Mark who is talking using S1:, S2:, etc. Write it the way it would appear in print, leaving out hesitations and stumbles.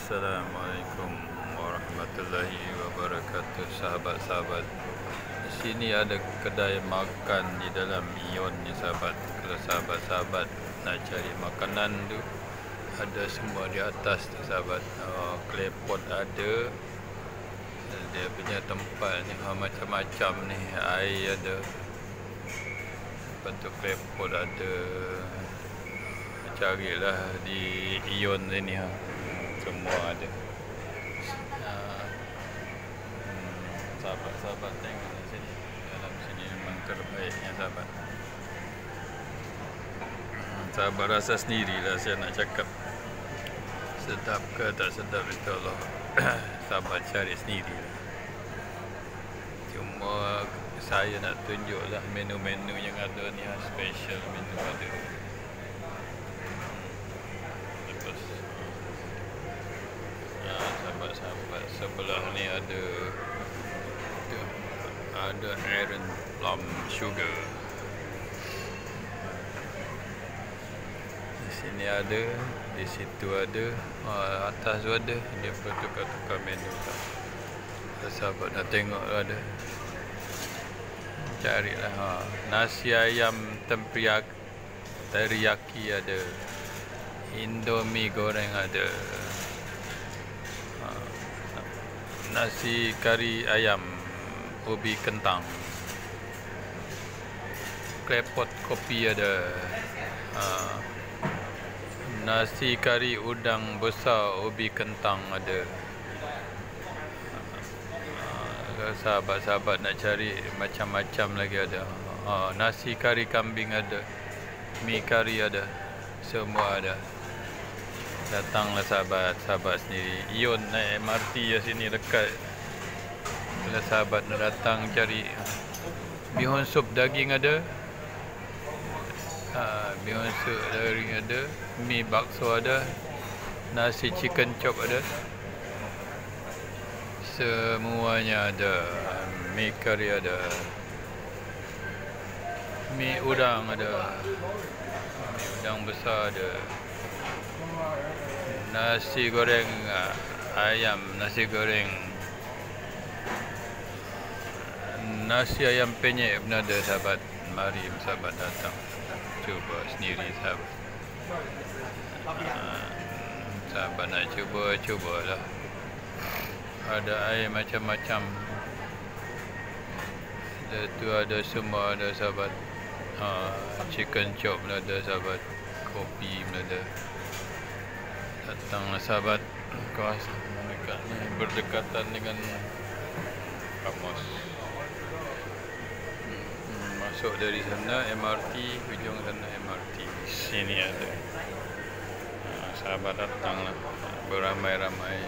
S1: Assalamualaikum warahmatullahi wabarakatuh, sahabat-sahabat. Di sini ada kedai makan di dalam Ion ni, sahabat. Kalau sahabat-sahabat nak cari makanan tu, ada semua di atas tu, sahabat. Klepot ada, dia punya tempat ni macam-macam ni. Air ada, lepas tu klepot ada. Carilah di Ion sini, semua ada. Sahabat-sahabat tengok di sini, dalam sini memang terbaiknya, sahabat. Sahabat rasa sendirilah saya nak cakap sedap ke tak sedap itu Allah. Sahabat cari sendirilah. Cuma saya nak tunjuklah menu-menu yang ada ni, special menu ada. Sahabat-sahabat, sebelah ni ada Aaron Plum Sugar. Di sini ada, di situ ada, atas tu ada. Dia bertukar-tukar menu tak. Sahabat nak tengok ada. Carilah. Nasi ayam teriyaki ada. Indomie goreng ada. Nasi kari ayam ubi kentang. Klepot kopi ada. Nasi kari udang besar ubi kentang ada. Sahabat-sahabat nak cari macam-macam lagi ada. Nasi kari kambing ada. Mi kari ada. Semua ada. Datanglah sahabat-sahabat sendiri. Ion naik MRT ya sini dekat. Bila sahabat nak datang cari bihun sup daging ada. Bihun sup daging ada. Mi bakso ada. Nasi chicken chop ada. Semuanya ada. Mi kari ada. Mi udang ada. Mi udang besar ada. Nasi goreng ayam, nasi goreng, nasi ayam penyet pun ada, sahabat. Mari sahabat datang, cuba sendiri, sahabat. Sahabat nak cubalah. Ada air macam-macam. Tu ada semua ada, sahabat. Chicken chop pun ada, sahabat. Kopi pun ada. Datanglah sahabat, kawasan dekat ni berdekatan dengan kampus. Masuk dari sana MRT, hujung sana MRT. Sini ada. Sahabat datanglah beramai-ramai.